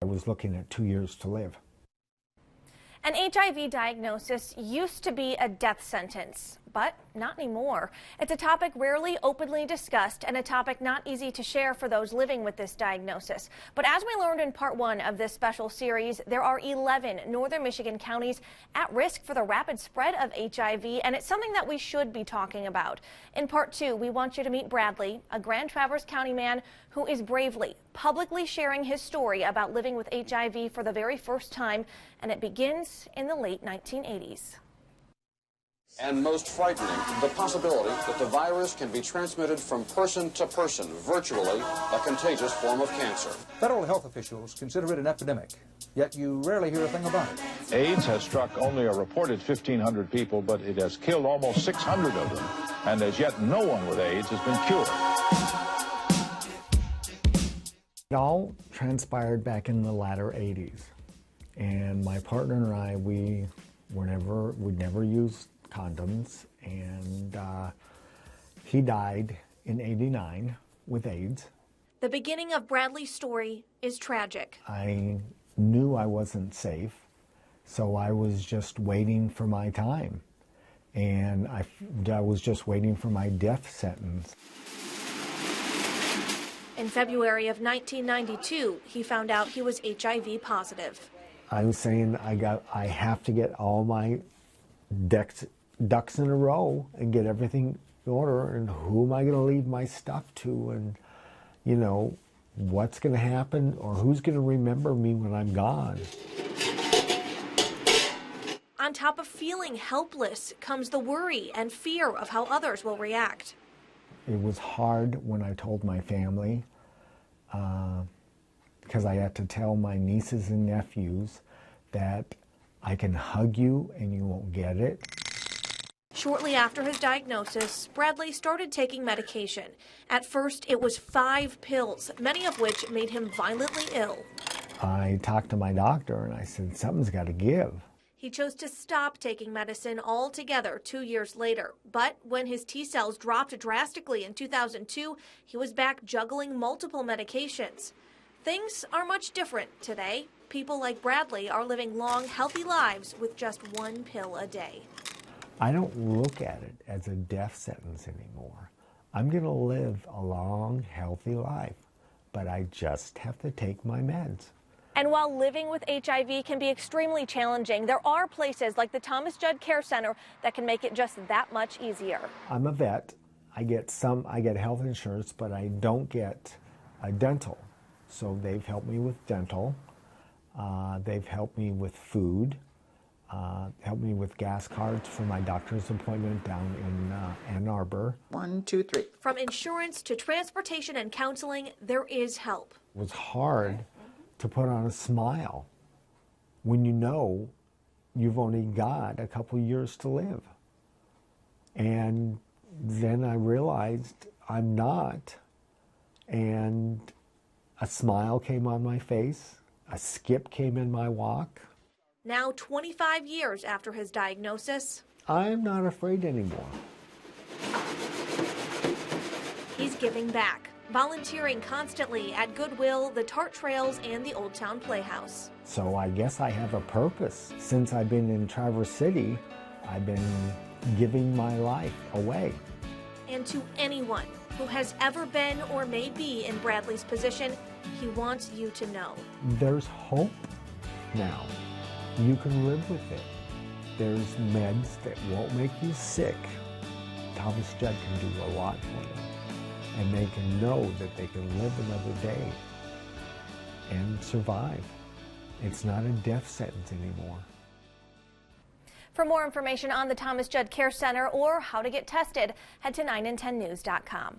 I was looking at 2 years to live. An HIV diagnosis used to be a death sentence, but not anymore. It's a topic rarely openly discussed and a topic not easy to share for those living with this diagnosis. But as we learned in part 1 of this special series, there are 11 northern Michigan counties at risk for the rapid spread of HIV, and it's something that we should be talking about. In part 2, we want you to meet Bradley, a Grand Traverse County man who is bravely, publicly sharing his story about living with HIV for the very first time, and it begins in the late 1980s. And most frightening, the possibility that the virus can be transmitted from person to person, virtually, a contagious form of cancer. Federal health officials consider it an epidemic, yet you rarely hear a thing about it. AIDS has struck only a reported 1,500 people, but it has killed almost 600 of them, and as yet no one with AIDS has been cured. It all transpired back in the latter 80s, and my partner and I, we'd never used condoms, and he died in '89 with AIDS. The beginning of Bradley's story is tragic. I knew I wasn't safe, so I was just waiting for my time, and I was just waiting for my death sentence. In February of 1992, he found out he was HIV positive. I was saying I have to get all my ducks in a row and get everything in order, and who am I going to leave my stuff to, and you know, what's going to happen, or who's going to remember me when I'm gone. On top of feeling helpless comes the worry and fear of how others will react. It was hard when I told my family, because I had to tell my nieces and nephews that I can hug you and you won't get it. Shortly after his diagnosis, Bradley started taking medication. At first, it was 5 pills, many of which made him violently ill. I talked to my doctor and I said, something's got to give. He chose to stop taking medicine altogether 2 years later. But when his T cells dropped drastically in 2002, he was back juggling multiple medications. Things are much different today. People like Bradley are living long, healthy lives with just 1 pill a day. I don't look at it as a death sentence anymore. I'm going to live a long, healthy life, but I just have to take my meds. And while living with HIV can be extremely challenging, there are places like the Thomas Judd Care Center that can make it just that much easier. I'm a vet. I get health insurance, but I don't get dental. So they've helped me with dental. They've helped me with food. Helped me with gas cards for my doctor's appointment down in Ann Arbor. 1, 2, 3. From insurance to transportation and counseling, there is help. It was hard to put on a smile when you know you've only got a couple years to live. And then I realized I'm not, and a smile came on my face, a skip came in my walk. Now, 25 years after his diagnosis, I'm not afraid anymore. He's giving back, volunteering constantly at Goodwill, the Tart Trails, and the Old Town Playhouse. So I guess I have a purpose. Since I've been in Traverse City, I've been giving my life away. And to anyone who has ever been or may be in Bradley's position, he wants you to know. There's hope now. You can live with it. There's meds that won't make you sick. Thomas Judd can do a lot for you. And they can know that they can live another day and survive. It's not a death sentence anymore. For more information on the Thomas Judd Care Center or how to get tested, head to 9and10news.com.